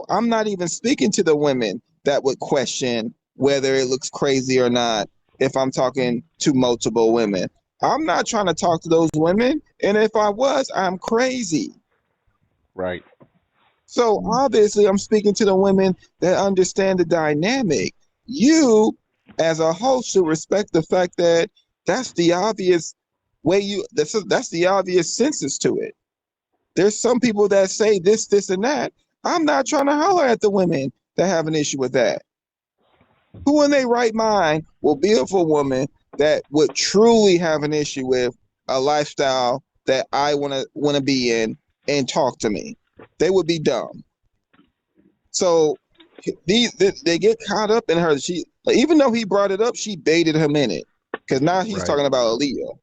I'm not even speaking to the women that would question whether it looks crazy or not if I'm talking to multiple women. I'm not trying to talk to those women. And if I was, I'm crazy. Right. So obviously, I'm speaking to the women that understand the dynamic. You, as a host, should respect the fact that that's the obvious way that's the obvious senses to it. There's some people that say this, and that. I'm not trying to holler at the women that have an issue with that. Who in their right mind will be with a woman that would truly have an issue with a lifestyle that I wanna be in and talk to me? They would be dumb. So they get caught up in her. She, even though he brought it up, she baited him in it because now he's Right. talking about Aaliyah.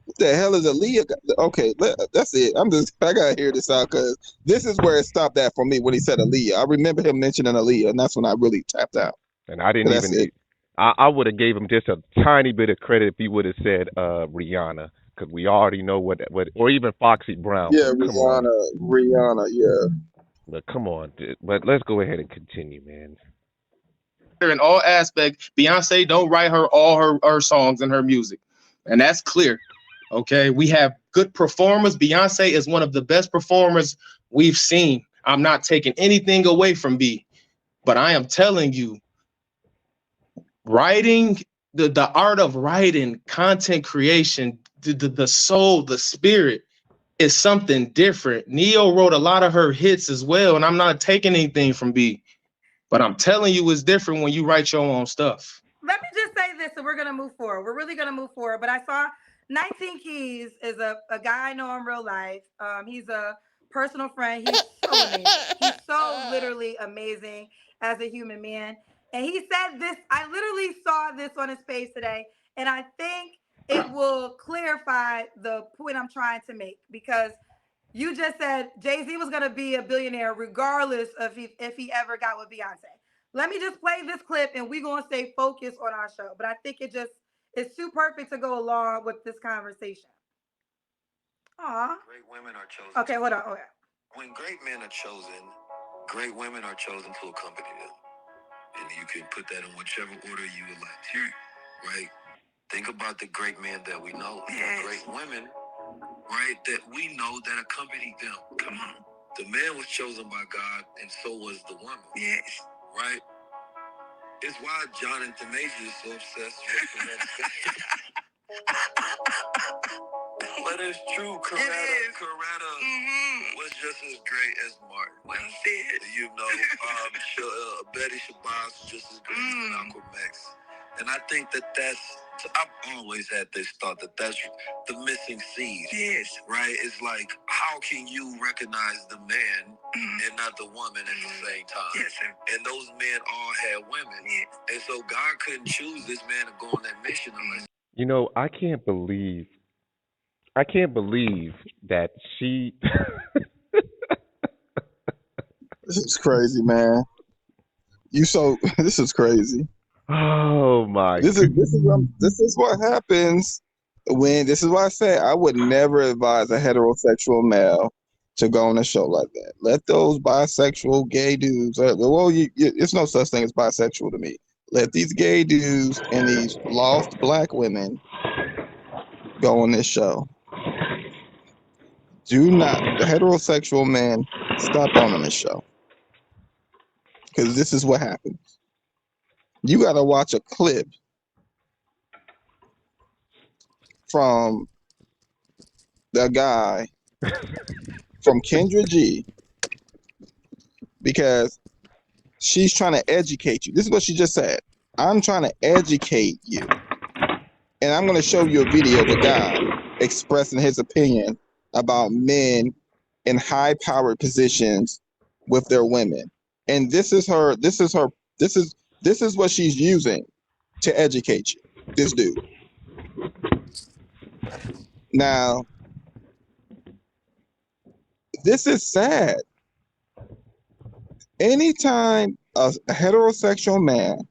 What the hell is Aaliyah? Okay, that's it. I gotta hear this out because this is where it stopped at for me when he said Aaliyah. I remember him mentioning Aaliyah, and that's when I really tapped out. And I didn't That's even. it. I would have gave him just a tiny bit of credit if he would have said Rihanna, because we already know what, or even Foxy Brown. Yeah, But come on, Rihanna, yeah. but come on. But let's go ahead and continue, man. In all aspects, Beyonce don't write her songs and her music, and that's clear. Okay, we have good performers. Beyonce is one of the best performers we've seen. I'm not taking anything away from B, but I am telling you, writing, the art of writing, content creation, the soul, the spirit is something different. Neo wrote a lot of her hits as well, and I'm not taking anything from B, but I'm telling you, it's different when you write your own stuff. Let me just say this, and we're gonna move forward. We're really gonna move forward. But I saw 19 Keys is a guy I know in real life. He's a personal friend. He's so amazing. He's so literally amazing as a human man. And he said this. I literally saw this on his page today, and I think it will clarify the point I'm trying to make because you just said Jay-Z was gonna be a billionaire regardless of if he ever got with Beyonce. Let me just play this clip and we're gonna stay focused on our show. But I think it just it's too perfect to go along with this conversation. Aw. Great women are chosen. Okay, hold on. Okay. When great men are chosen, great women are chosen to accompany them. And you can put that in whichever order you would like to, right? Think about the great men that we know, yes. Great women, right, that we know that accompanied them. Come on. The man was chosen by God, and so was the woman. Yes. Right? It's why Jonathan Major is so obsessed with the manifestation. But it's true, Coretta was just as great as Martin. Well said. You know, Betty Shabazz was just as great as Malcolm X. And I think I've always had this thought that's the missing seed. Yes. Right? It's like, how can you recognize the man and not the woman at the same time? Yes, sir. And those men all had women. Yes. And so God couldn't choose this man to go on that mission unless. You know, I can't believe that she. This is crazy, man. This is crazy. Oh my! This is what happens when. This is why I say I would never advise a heterosexual male to go on a show like that. Let those bisexual gay dudes. It's no such thing as bisexual to me. Let these gay dudes and these lost black women go on this show. Do not, the heterosexual men, stop on this show. Because this is what happens. You got to watch a clip from the guy from Kendra G because she's trying to educate you. This is what she just said. I'm trying to educate you. And I'm going to show you a video of a guy expressing his opinion about men in high powered positions with their women. And this is what she's using to educate you. This dude. Now, this is sad. Anytime a heterosexual man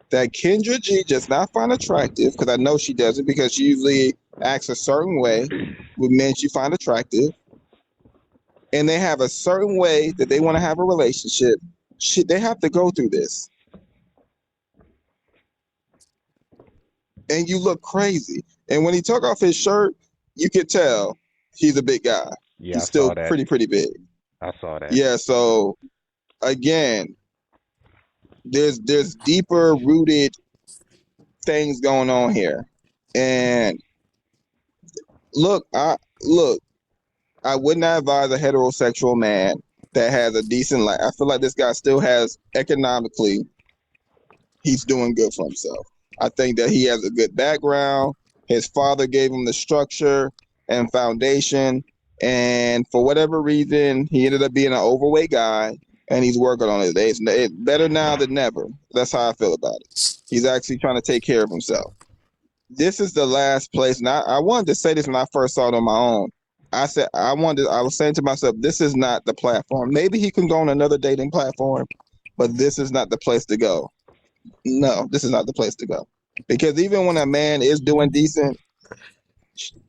that Kendra G does not find attractive, because I know she doesn't, because she usually acts a certain way with men she find attractive. and they have a certain way that they want to have a relationship, they have to go through this. And you look crazy. And when he took off his shirt, you could tell he's a big guy. Yeah, He's I still saw that. pretty big. I saw that. Yeah, so again, there's deeper rooted things going on here. And look, I would not advise a heterosexual man that has a decent life. I feel like this guy still has economically, he's doing good for himself. I think that he has a good background. His father gave him the structure and foundation. And for whatever reason, he ended up being an overweight guy, and he's working on it. It's better now than never. That's how I feel about it. He's actually trying to take care of himself. This is the last place. And I wanted to say this when I first saw it on my own. I was saying to myself, this is not the platform. Maybe he can go on another dating platform, but this is not the place to go. No, this is not the place to go. Because even when a man is doing decent,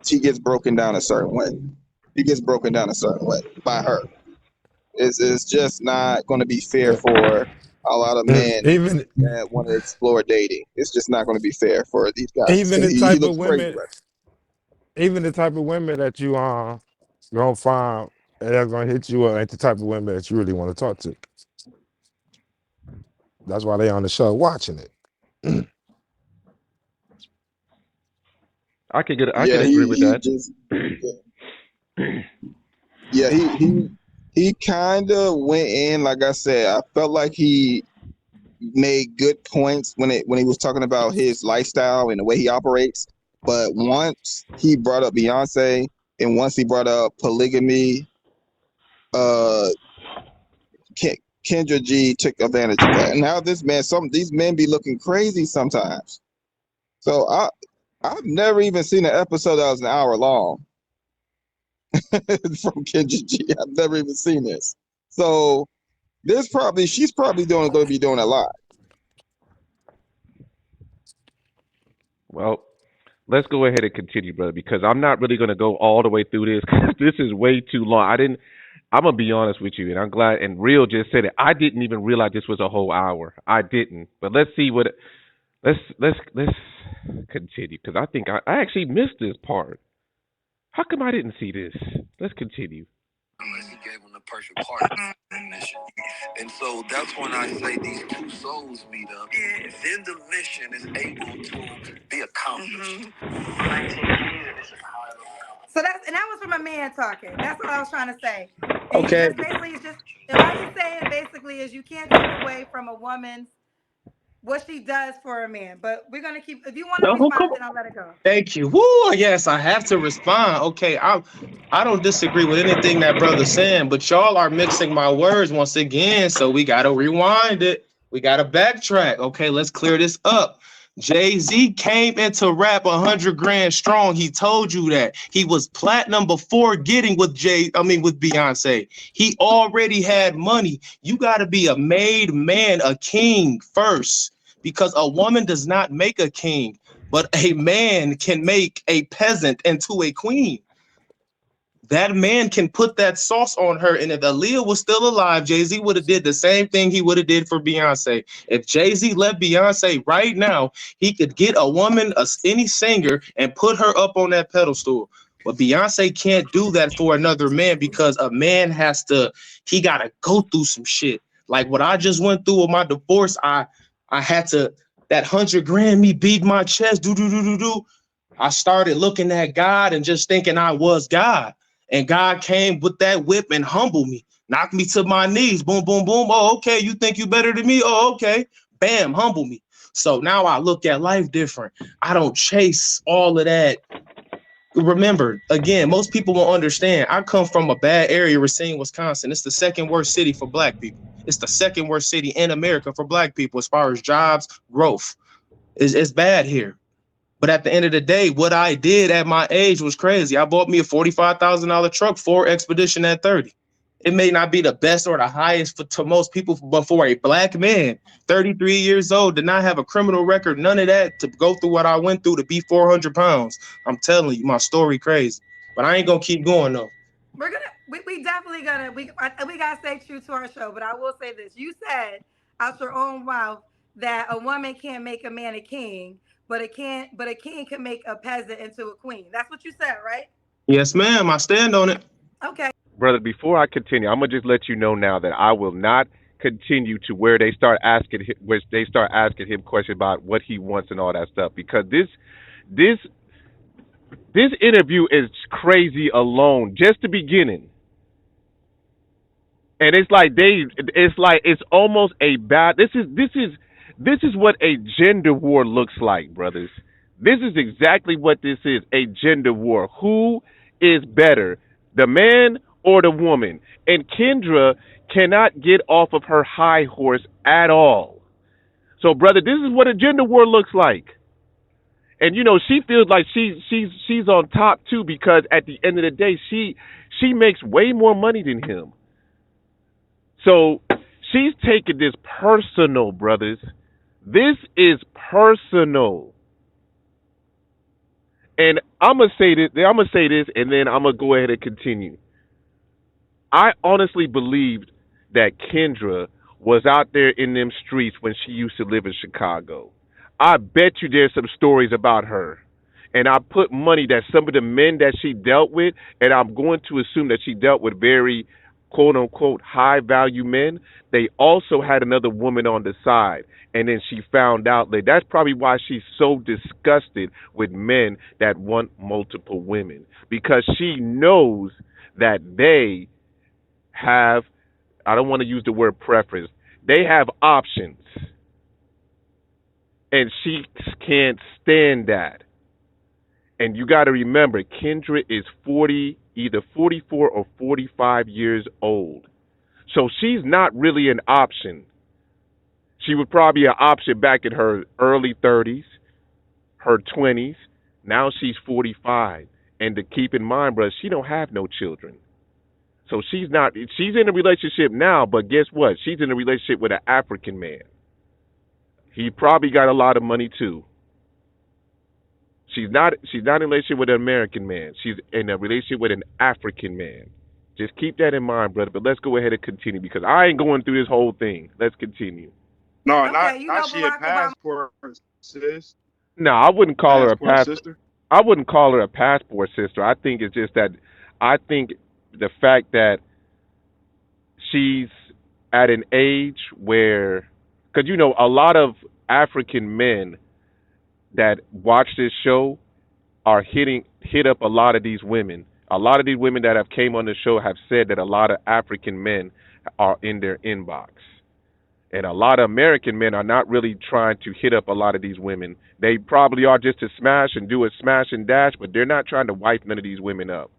he gets broken down a certain way. He gets broken down a certain way by her. It's just not going to be fair for a lot of men that want to explore dating. It's just not going to be fair for these guys. Even the type of women, even the type of women that you gonna find that's gonna hit you up ain't the type of women that you really want to talk to. That's why they on the show watching it. I can agree with that. He kind of went in, like I said. I felt like he made good points when he was talking about his lifestyle and the way he operates. But once he brought up Beyonce and once he brought up polygamy, Kendra G took advantage of that. And now these men be looking crazy sometimes. So I've never even seen an episode that was an hour long from Kendra G. I've never even seen this. So she's probably going to be doing a lot. Well, let's go ahead and continue, brother, because I'm not really going to go all the way through this because this is way too long. I'm going to be honest with you, and I'm glad, and Real just said it. I didn't even realize this was a whole hour. I didn't. But let's see let's continue, because I think I actually missed this part. How come I didn't see this? Let's continue. Unless he gave him the perfect partner for the mission. And so that's when I say these two souls meet up. Then the mission is able to be accomplished. So that was from a man talking. That's what I was trying to say. Okay. What he's saying basically is you can't take away from a woman's what she does for a man. But we're gonna keep. If you want to respond, then I'll let it go. Thank you. Woo! Yes, I have to respond. Okay, I don't disagree with anything that brother's saying, but y'all are mixing my words once again. So we gotta rewind it. We gotta backtrack. Okay, let's clear this up. Jay-Z came into rap 100 grand strong. He told you that. He was platinum before getting with Beyonce. He already had money. You got to be a made man, a king first, because a woman does not make a king, but a man can make a peasant into a queen. That man can put that sauce on her. And if Aaliyah was still alive, Jay-Z would have did the same thing he would have did for Beyonce. If Jay-Z left Beyonce right now, he could get a woman, any singer, and put her up on that pedestal. But Beyonce can't do that for another man because a man he got to go through some shit. Like what I just went through with my divorce, I had to, that 100 grand, me beat my chest, I started looking at God and just thinking I was God. And God came with that whip and humbled me, knocked me to my knees. Boom, boom, boom. Oh, okay. You think you better than me? Oh, okay. Bam, humble me. So now I look at life different. I don't chase all of that. Remember, again, most people won't understand. I come from a bad area, Racine, Wisconsin. It's the second worst city for Black people. It's the second worst city in America for Black people as far as jobs, growth. It's bad here. But at the end of the day, what I did at my age was crazy. I bought me a $45,000 truck, Ford Expedition at 30. It may not be the best or the highest to most people, but for a Black man, 33 years old, did not have a criminal record, none of that, to go through what I went through to be 400 pounds. I'm telling you, my story crazy. But I ain't going to keep going, though. we definitely we gotta stay true to our show. But I will say this: you said out your own mouth that a woman can't make a man a king, but a king can make a peasant into a queen. That's what you said, right? Yes, ma'am. I stand on it. Okay. Brother, before I continue, I'm gonna just let you know now that I will not continue to where they start asking him questions about what he wants and all that stuff, because this interview is crazy alone, just the beginning. And it's almost a bad. This is what a gender war looks like, brothers. This is exactly what this is, a gender war. Who is better, the man or the woman? And Kendra cannot get off of her high horse at all. So, brother, this is what a gender war looks like. And she feels like she's on top too, because at the end of the day, she makes way more money than him. So she's taking this personal, brothers. This is personal. And I'm gonna say this, and then I'm gonna go ahead and continue. I honestly believed that Kendra was out there in them streets when she used to live in Chicago. I bet you there's some stories about her. And I put money that some of the men that she dealt with, and I'm going to assume that she dealt with very quote unquote high value men, they also had another woman on the side. And then she found out that that's probably why she's so disgusted with men that want multiple women, because she knows that they have, I don't want to use the word preference, they have options. And she can't stand that. And you got to remember, Kendra is either 44 or 45 years old. So she's not really an option. She would probably be an option back in her early 30s, her 20s. Now she's 45. And to keep in mind, brother, she don't have no children. So she's in a relationship now, but guess what? She's in a relationship with an African man. He probably got a lot of money too. She's not in a relationship with an American man. She's in a relationship with an African man. Just keep that in mind, brother. But let's go ahead and continue, because I ain't going through this whole thing. Let's continue. No, Okay, not she a passport sis. No, I wouldn't call her a Passport sister. I wouldn't call her a passport sister. I think it's just that I think the fact that she's at an age where, because a lot of African men that watch this show are hit up a lot of these women. A lot of these women that have came on the show have said that a lot of African men are in their inbox. And a lot of American men are not really trying to hit up a lot of these women. They probably are just to smash and do a smash and dash, but they're not trying to wife none of these women up.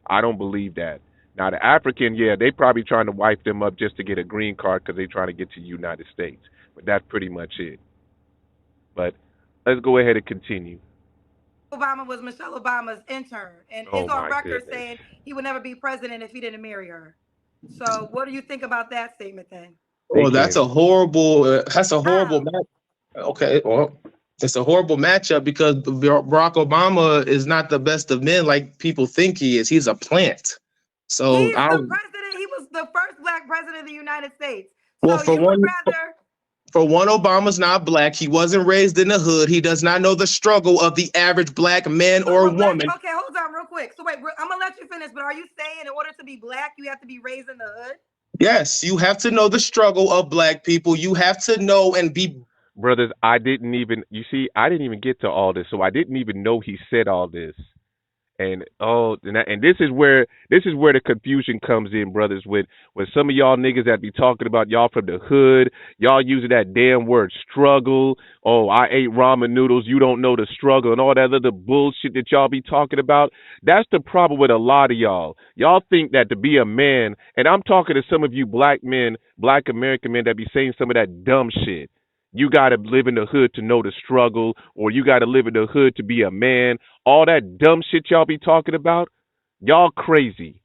I don't believe that. Now, the African, yeah, they probably trying to wife them up just to get a green card because they're trying to get to the United States. But that's pretty much it. But let's go ahead and continue. Obama was Michelle Obama's intern, and is on record saying he would never be president if he didn't marry her. So what do you think about that statement then? Well, that's a horrible match. Okay, well, it's a horrible matchup because Barack Obama is not the best of men like people think he is. He's a plant. So he's the president. He was the first black president of the United States. So well, for one, Obama's not black. He wasn't raised in the hood. He does not know the struggle of the average black man or woman. Okay, hold on real quick. So wait, I'm going to let you finish, but are you saying in order to be black, you have to be raised in the hood? Yes, you have to know the struggle of black people. You have to know and be... Brothers, I didn't even get to all this, so I didn't even know he said all this. And this is where the confusion comes in, brothers. With some of y'all niggas that be talking about y'all from the hood, y'all using that damn word struggle. Oh, I ate ramen noodles. You don't know the struggle and all that other bullshit that y'all be talking about. That's the problem with a lot of y'all. Y'all think that to be a man, and I'm talking to some of you black men, black American men that be saying some of that dumb shit. You got to live in the hood to know the struggle, or you got to live in the hood to be a man. All that dumb shit y'all be talking about, y'all crazy.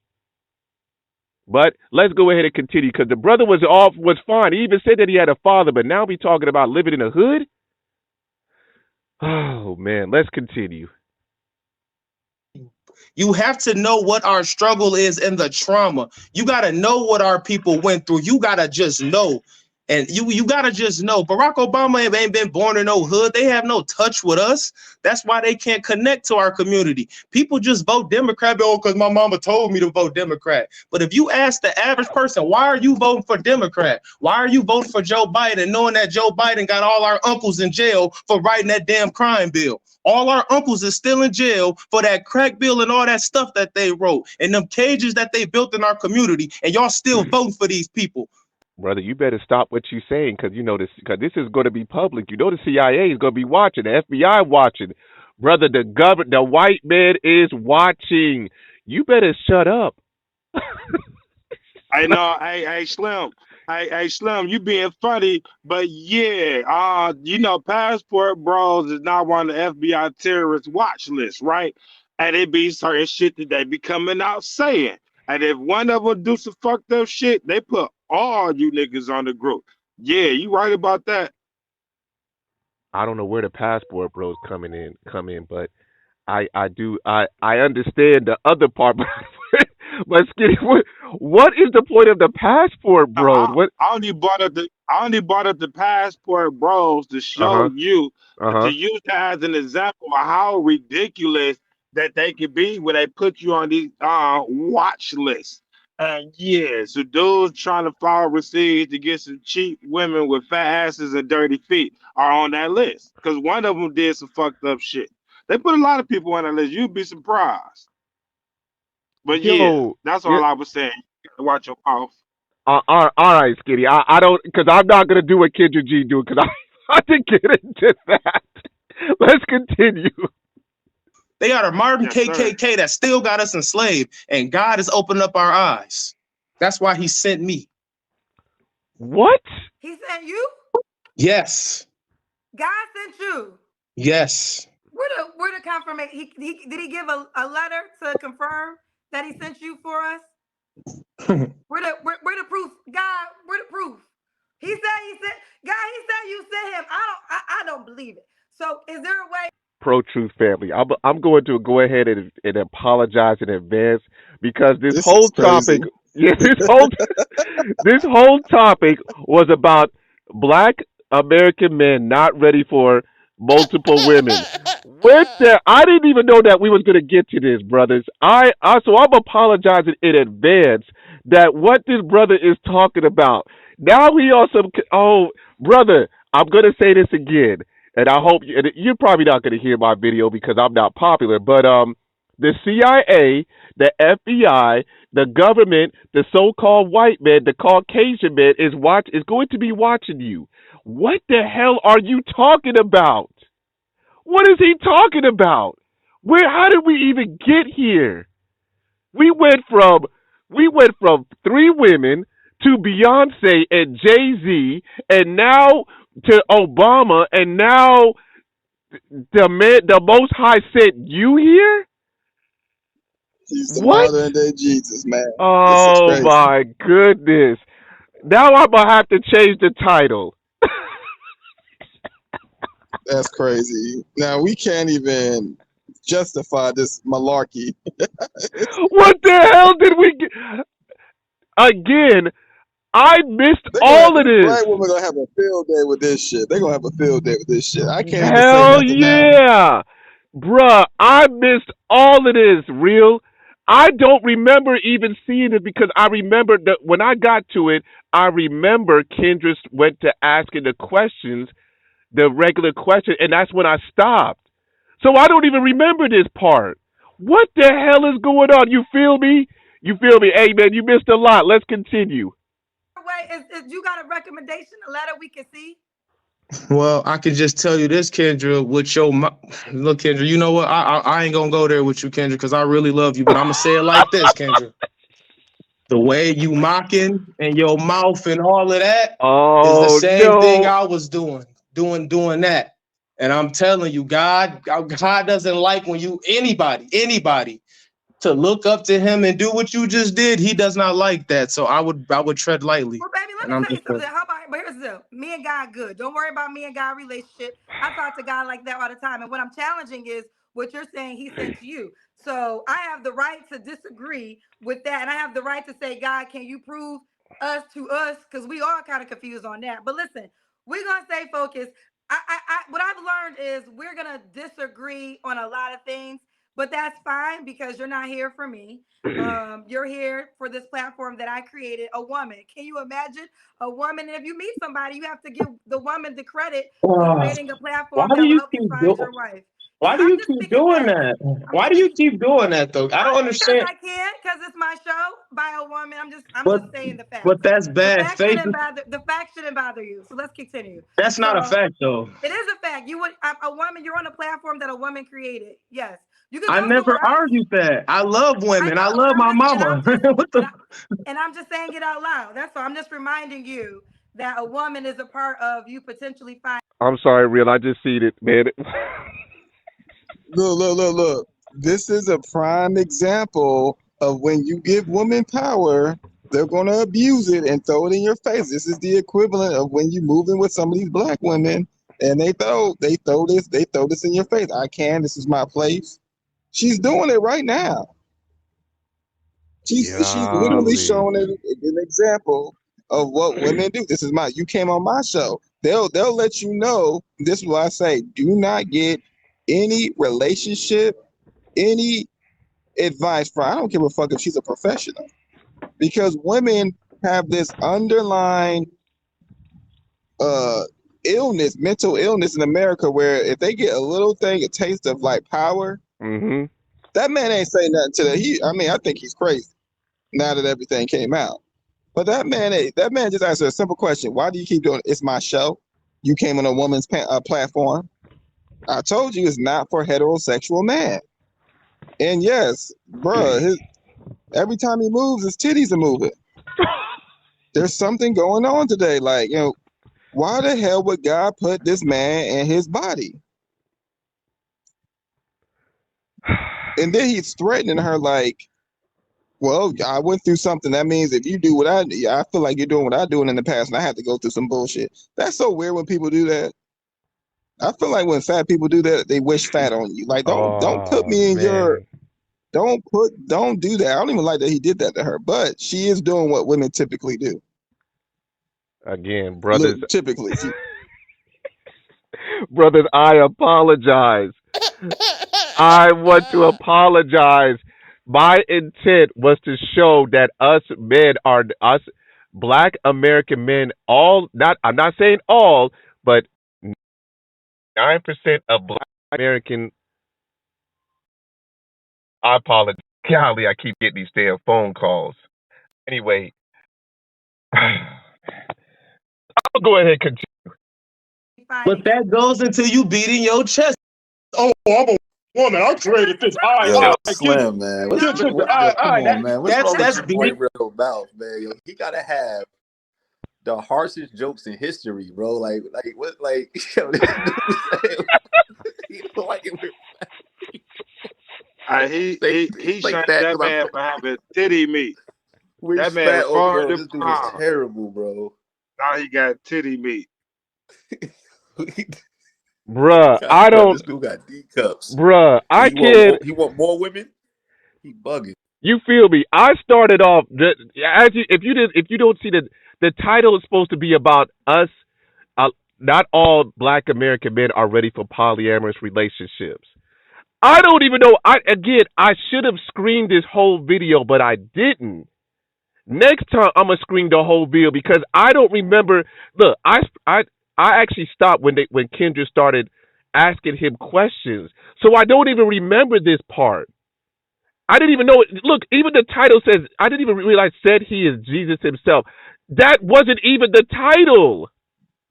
But let's go ahead and continue, because the brother was fine. He even said that he had a father, but now we talking about living in the hood? Oh, man, let's continue. You have to know what our struggle is and the trauma. You got to know what our people went through. You got to just know. And you got to just know. Barack Obama ain't been born in no hood. They have no touch with us. That's why they can't connect to our community. People just vote Democrat because my mama told me to vote Democrat. But if you ask the average person, why are you voting for Democrat? Why are you voting for Joe Biden, knowing that Joe Biden got all our uncles in jail for writing that damn crime bill? All our uncles is still in jail for that crack bill and all that stuff that they wrote and them cages that they built in our community. And y'all still voting for these people. Brother, you better stop what you're saying because you know this. Because this is going to be public. You know the CIA is going to be watching, the FBI watching. Brother, the white man is watching. You better shut up. I know, hey, Slim. Hey, Slim, you being funny, but yeah, you know, Passport Bros is not on the FBI terrorist watch list, right? And it be certain shit that they be coming out saying. And if one of them do some fucked up shit, they put all you niggas on the group. Yeah, you right about that. I don't know where the Passport Bros come in, but I understand the other part. But Skinny, what is the point of the Passport Bros? What? I only brought up the Passport Bros to show you to use that as an example of how ridiculous that they could be when they put you on these watch lists. And yeah, so dudes trying to follow overseas to get some cheap women with fat asses and dirty feet are on that list because one of them did some fucked up shit. They put a lot of people on that list. You'd be surprised. But yeah, that's all I was saying. You gotta watch your mouth. All right, Skinny. I don't, because I'm not gonna do what Kendra G do because I didn't get into that. Let's continue. They got a Martin KKK that still got us enslaved, and God is opening up our eyes. That's why He sent me. What? He sent you? Yes. God sent you? Yes. Where the confirmation? Did he give a letter to confirm that he sent you for us? where the proof? God, where the proof? He said God, he said you sent him. I don't believe it. So is there a way? Pro-truth family, I'm going to go ahead and apologize in advance because this whole topic, this whole topic was about Black American men not ready for multiple women. I didn't even know that we was going to get to this, brothers. So I'm apologizing in advance that what this brother is talking about. Now he also, brother, I'm going to say this again, and I hope you're probably not going to hear my video because I'm not popular, but the CIA, the FBI, the government, the so-called white man, the Caucasian man is going to be watching you. What the hell are you talking about? What is he talking about? How did we even get here? We went from 3 women to Beyonce and Jay-Z and now to Obama and now the Most High sent you here? He's the modern day Jesus, man. Oh my goodness. Now I'm going to have to change the title. That's crazy. Now we can't even justify this malarkey. What the hell did we get? Again, I missed all of this. Black women gonna have a field day with this shit. They're gonna have a field day with this shit. I can't Hell even say nothing yeah. now. Bruh, I missed all of this, real. I don't remember even seeing it because I remember that when I got to it, I remember Kendra went to asking the questions, the regular question, and that's when I stopped. So I don't even remember this part. What the hell is going on? You feel me? You feel me? Hey, man, you missed a lot. Let's continue. Wait, is you got a recommendation, a letter we can see? Well, I can just tell you this, Kendra, with your look, Kendra, you know what? I ain't gonna go there with you, Kendra, because I really love you, but I'm gonna say it like this, Kendra. The way you mocking and your mouth and all of that is the same thing I was doing that. And I'm telling you, God doesn't like when anybody to look up to him and do what you just did. He does not like that. So I would tread lightly. Well, baby, let me tell you something. How about, but here's the deal. Me and God good. Don't worry about me and God relationship. I talk to God like that all the time. And what I'm challenging is, what you're saying he said to you. So I have the right to disagree with that. And I have the right to say, God, can you prove us to us? Because we are kind of confused on that. But listen, we're going to stay focused. What I've learned is we're going to disagree on a lot of things, but that's fine because you're not here for me. You're here for this platform that I created, a woman. Can you imagine a woman? And if you meet somebody, you have to give the woman the credit for creating a platform that will help you find your wife. Why do you keep doing that? Why do you keep doing that though? I don't understand. Because I can't, because it's my show by a woman. I'm just saying the fact. But that's bad faith. The fact shouldn't bother you. So let's continue. That's not a fact though. It is a fact. You would a woman. You're on a platform that a woman created. Yes. You can. I never argued that. I love women. I love my mama. And I'm just saying it out loud. That's all. I'm just reminding you that a woman is a part of you potentially finding. I'm sorry, Real. I just seen it, man. Look. This is a prime example of when you give women power, they're going to abuse it and throw it in your face. This is the equivalent of when you move in with some of these black women and they throw this in your face. This is my place. She's doing it right now. She's literally showing an example of what women do. You came on my show. They'll let you know. This is what I say. Do not get any relationship, any advice from, I don't give a fuck if she's a professional, because women have this underlying illness, mental illness in America, where if they get a little thing, a taste of like power, that man ain't saying nothing to that. I think he's crazy now that everything came out. But that man just answered a simple question. Why do you keep doing it? It's my show. You came on a woman's platform. I told you it's not for heterosexual man. And yes, bruh, every time he moves, his titties are moving. There's something going on today. Like, why the hell would God put this man in his body? And then he's threatening her like, well, I went through something. That means if you do what I feel like you're doing what I doing in the past, and I had to go through some bullshit. That's so weird when people do that. I feel like when fat people do that, they wish fat on you. Like, don't put me in your, don't do that. I don't even like that he did that to her, but she is doing what women typically do. Again, brothers. Look, typically. Brothers, I apologize. I want to apologize. My intent was to show that us black American men, I'm not saying all, but 9% of black American. I apologize. Golly, I keep getting these damn phone calls. Anyway, I'll go ahead and continue. But that goes into you beating your chest. Oh, I'm a woman. I created this. Slim, man. Come on, man. That's beating real mouth, man. Yo, he gotta have the harshest jokes in history, bro. Like what? Like, yo, this dude like it. He shot that man for having titty meat. That man was this dude is terrible, bro. Now he got titty meat. Bruh, I don't. This dude got D cups. Bruh, I can't. He want more women. He bugging. You feel me? I started off if you don't see the title is supposed to be about us. Not all black American men are ready for polyamorous relationships. I don't even know. I should have screened this whole video, but I didn't. Next time I'm gonna screen the whole video because I don't remember. Look, I actually stopped when Kendra started asking him questions, so I don't even remember this part. I didn't even know it. Look, even the title says I didn't even realize said he is Jesus himself. That wasn't even the title.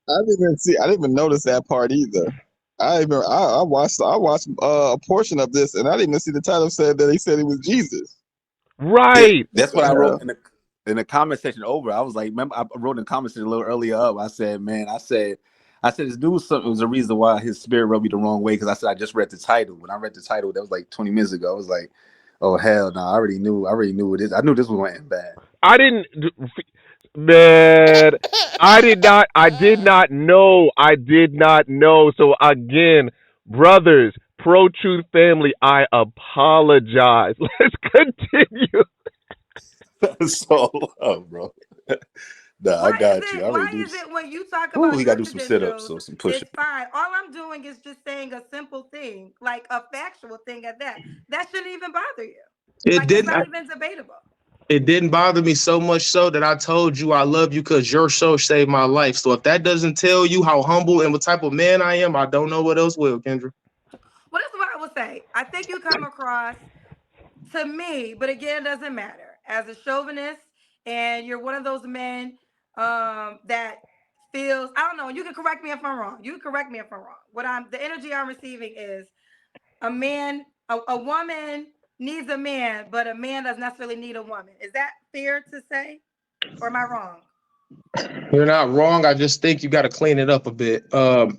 I didn't even notice that part either. I watched a portion of this, and I didn't even see the title said that he said it was Jesus. Right. Yeah, that's what I wrote in the comment section over. I was like, remember, I wrote in the comment section a little earlier up. I said, man, I said this dude was a reason why his spirit rubbed me the wrong way because I said I just read the title. When I read the title, that was like 20 minutes ago. I was like, oh hell no! I already knew what it is. I knew this was going to end bad. I didn't. Man, I did not know. So again, brothers, Pro-Truth family, I apologize. Let's continue. So, bro. Nah, I got you. I already Why do. is it when you talk Ooh, about he your got to do some sit-ups credentials, or some push-ups. it's fine? All I'm doing is just saying a simple thing, like a factual thing at that. That shouldn't even bother you. It Like it's didn't. not even debatable. It didn't bother me so much so that I told you I love you because your show saved my life. So if that doesn't tell you how humble and what type of man I am, I don't know what else will, Kendra. Well, this is what I will say. I think you come across to me, but again, it doesn't matter, as a chauvinist, and you're one of those men that feels, I don't know, you can correct me if I'm wrong. You can correct me if I'm wrong. The energy I'm receiving is a woman needs a man, but a man doesn't necessarily need a woman. Is that fair to say? Or am I wrong? You're not wrong. I just think you got to clean it up a bit.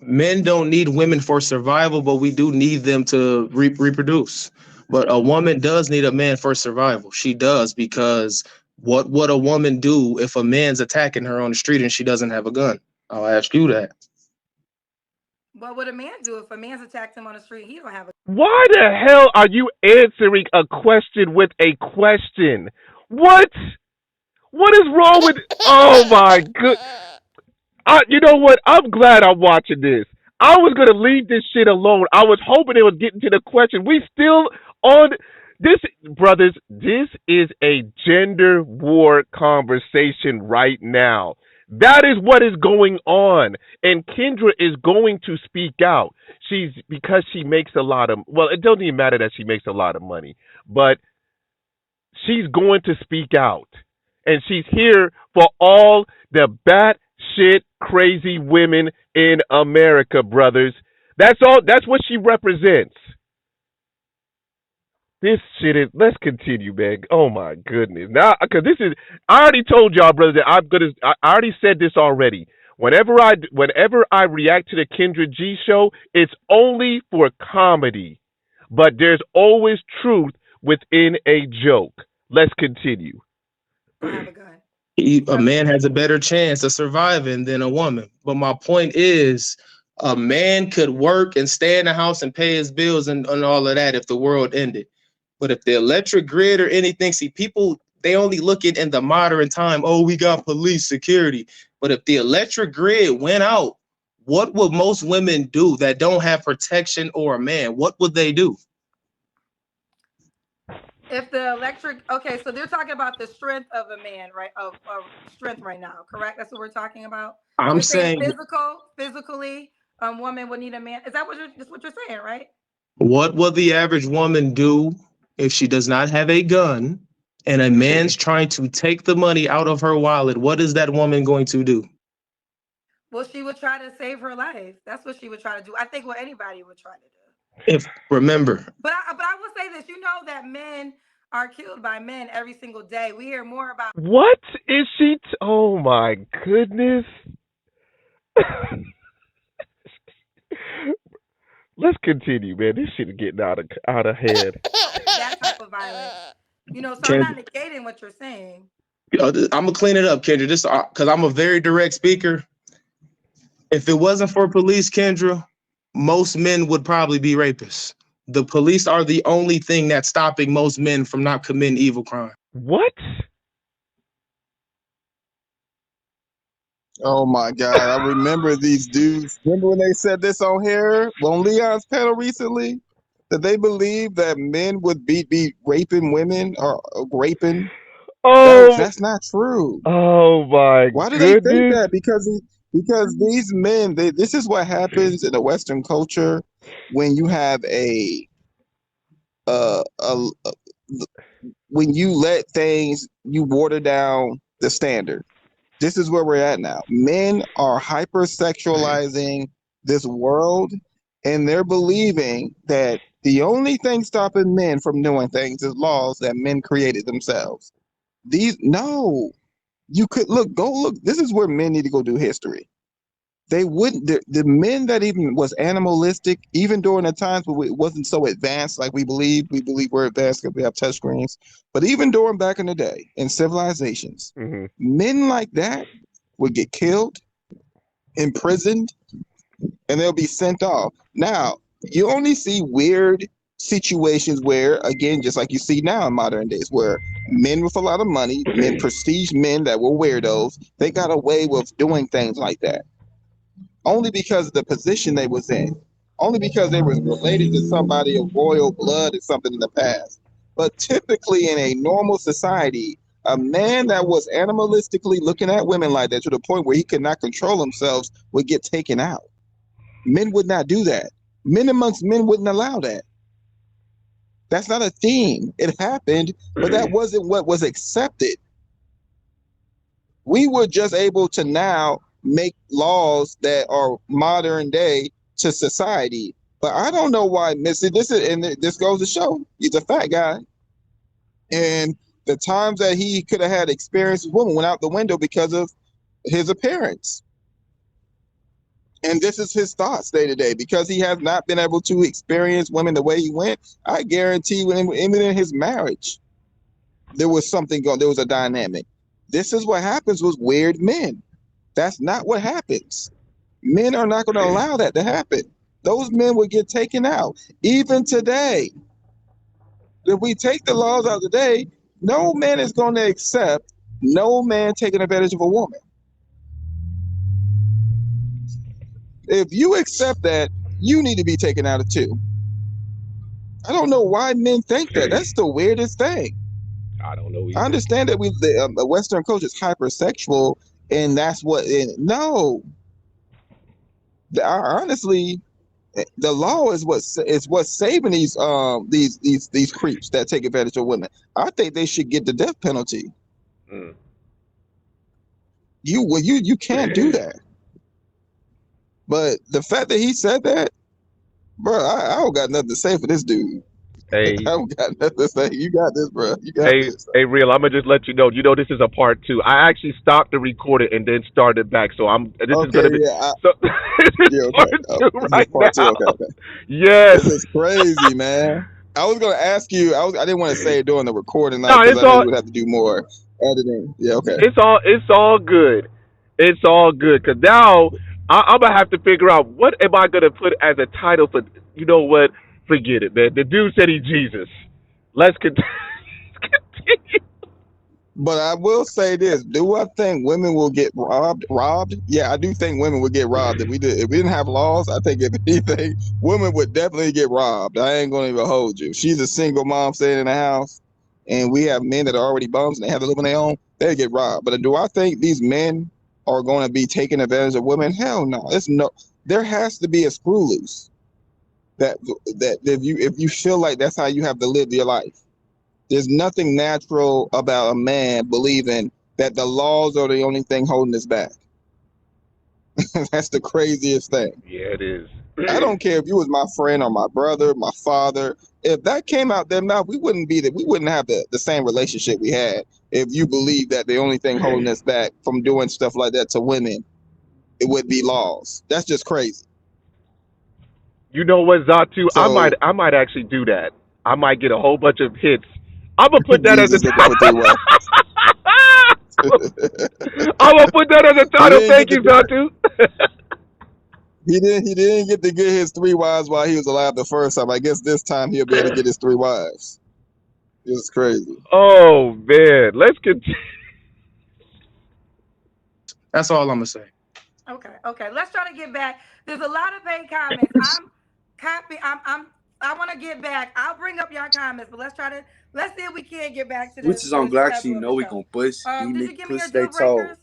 Men don't need women for survival, but we do need them to reproduce. But a woman does need a man for survival. She does, because what would a woman do if a man's attacking her on the street and she doesn't have a gun? I'll ask you that. What would a man do if a man's attacked him on the street? He don't have a. Why the hell are you answering a question with a question? What? What is wrong with? Oh my good. You know what? I'm glad I'm watching this. I was gonna leave this shit alone. I was hoping it was getting to the question. We still on this, brothers. This is a gender war conversation right now. That is what is going on, and Kendra is going to speak out. Because she makes a lot of. Well, it doesn't even matter that she makes a lot of money, but she's going to speak out, and she's here for all the batshit crazy women in America, brothers. That's all. That's what she represents. This shit is. Let's continue, man. Oh my goodness. Now, because this is. I already told y'all, brothers, that I'm gonna. I already said this already. Whenever I react to the Kendra G show, it's only for comedy, but there's always truth within a joke. Let's continue. A man has a better chance of surviving than a woman. But my point is, a man could work and stay in the house and pay his bills and all of that if the world ended. But if the electric grid or anything, see, people, they only look at in the modern time, oh, we got police security. But if the electric grid went out, what would most women do that don't have protection or a man? What would they do? If the electric, okay, so they're talking about the strength of a man, right? Of strength right now, correct? That's what we're talking about. I'm saying physically, woman would need a man. Is that what you're saying, right? What will the average woman do if she does not have a gun and a man's trying to take the money out of her wallet? What is that woman going to do? Well, she would try to save her life. That's what she would try to do. I think what anybody would try to do. If remember. But I will say this, you know that men are killed by men every single day. We hear more about. What is she? Oh my goodness. Let's continue, man. This shit is getting out of hand. That type of violence. You know, so I'm not negating what you're saying. I'm gonna clean it up, Kendra, just because I'm a very direct speaker. If it wasn't for police, Kendra, most men would probably be rapists. The police are the only thing that's stopping most men from not committing evil crime. What? Oh my God, I remember these dudes. Remember when they said this on here, on Leon's panel recently? That they believe that men would be raping women or raping? Oh, that's not true. Oh my Why do goodness. they think that? Because these men, this is what happens in the Western culture when you have when you let things, you water down the standard. This is where we're at now. Men are hypersexualizing this world, and they're believing that the only thing stopping men from doing things is laws that men created themselves. You could go look. This is where men need to go do history. They wouldn't. The men that even was animalistic, even during the times where it wasn't so advanced like we believe. We believe we're advanced because we have touchscreens. But even during back in the day, in civilizations, men like that would get killed, imprisoned, and they'll be sent off. Now, You only see weird situations where, again, just like you see now in modern days, where men with a lot of money, men, prestige men that were weirdos, they got away with doing things like that. Only because of the position they was in. Only because they was related to somebody of royal blood or something in the past. But typically in a normal society, a man that was animalistically looking at women like that to the point where he could not control himself would get taken out. Men would not do that. Men amongst men wouldn't allow that. That's not a theme. It happened, but that wasn't what was accepted. We were just able to now make laws that are modern day to society. But I don't know why Missy, this goes to show he's a fat guy. And the times that he could have had experience with women went out the window because of his appearance. And this is his thoughts day to day, because he has not been able to experience women the way he went. I guarantee even in his marriage, there was something going, there was a dynamic. This is what happens with weird men. That's not what happens. Men are not going to allow that to happen. Those men will get taken out. Even today, if we take the laws out today, no man is going to accept no man taking advantage of a woman. If you accept that, you need to be taken out of too. I don't know why men think that. That's the weirdest thing. I don't know either. I understand that the Western culture is hypersexual, and that's what. No, honestly, the law is what's saving these creeps that take advantage of women. I think they should get the death penalty. Mm. You can't do that. But the fact that he said that, bro, I don't got nothing to say for this dude. Hey, I don't got nothing to say. You got this, bro. You got this. Hey, real. I'm gonna just let you know. You know, this is a part 2. I actually stopped the recording and then started back. So this is gonna be. Part 2 right now. Okay. Yes. This is crazy, man. I was gonna ask you. I didn't want to say it during the recording, No, because I knew we would have to do more editing. Yeah, okay. It's all good. It's all good. Cause now I'm gonna have to figure out what am I gonna put as a title for. You know what? Forget it, man. The dude said he's Jesus. Let's continue. But I will say this: do I think women will get robbed? Yeah, I do think women would get robbed. If we didn't have laws, I think if anything, women would definitely get robbed. I ain't gonna even hold you. She's a single mom staying in the house, and we have men that are already bums and they have to live on their own. They get robbed. But do I think these men are going to be taking advantage of women? Hell no. There has to be a screw loose. That if you feel like that's how you have to live your life. There's nothing natural about a man believing that the laws are the only thing holding us back. That's the craziest thing. Yeah, it is. I don't care if you was my friend or my brother, my father. If that came out their mouth, we wouldn't have the same relationship we had if you believe that the only thing holding us back from doing stuff like that to women, it would be laws. That's just crazy. You know what, Zatu? So, I might actually do that. I might get a whole bunch of hits. I'm gonna put that as a title. I'm gonna put that as a title. Thank you, Zatu. He didn't get to get his 3 wives while he was alive the first time. I guess this time he'll be able to get his 3 wives. It's crazy. Oh man, let's continue. That's all I'm gonna say. Okay. Let's try to get back. There's a lot of paid comments. I want to get back. I'll bring up your comments, but let's see if we can get back to this. Which is on Glock. You know we gonna push. Did you give me your deal deal breakers?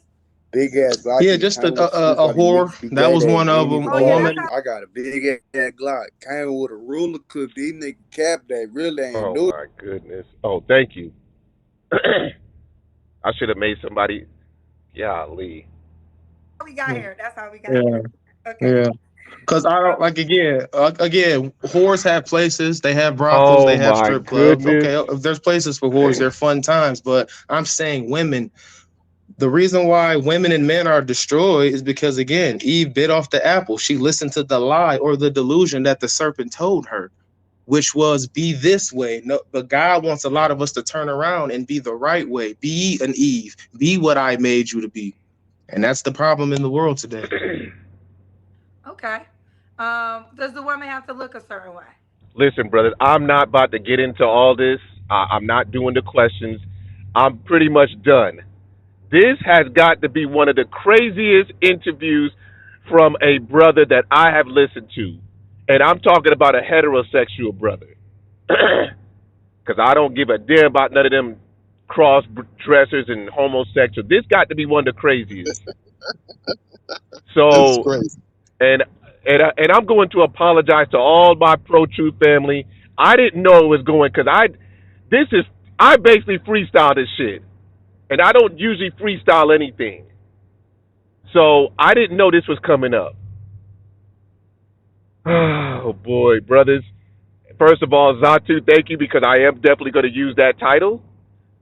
Big ass Glock. Yeah, just a whore. That was one of them. A woman. I got a big ass Glock. Came with a ruler cook. These niggas cap that really ain't Oh new. my goodness. Oh, thank you. I should have made somebody. Golly. We got here. That's how we got here. Okay. Yeah. Because I don't again, whores have places. They have brothels. They have strip clubs. Okay, if there's places for whores, they're fun times. But I'm saying women. The reason why women and men are destroyed is because, again, Eve bit off the apple. She listened to the lie or the delusion that the serpent told her, which was be this way. No, but God wants a lot of us to turn around and be the right way. Be an Eve. Be what I made you to be. And that's the problem in the world today. Okay. Does the woman have to look a certain way? Listen, brothers, I'm not about to get into all this. I'm not doing the questions. I'm pretty much done. This has got to be one of the craziest interviews from a brother that I have listened to. And I'm talking about a heterosexual brother. Because I don't give a damn about none of them cross dressers and homosexuals. This got to be one of the craziest. This is So, crazy. and I'm going to apologize to all my pro truth family. I didn't know it was going because I basically freestyle this shit, and I don't usually freestyle anything. So I didn't know this was coming up. Oh boy, brothers. First of all, Zatu, thank you because I am definitely going to use that title.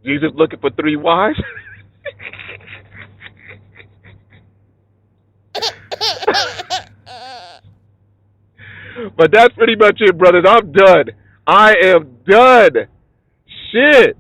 Jesus looking for 3 wives. But that's pretty much it, brothers. I'm done. I am done. Shit.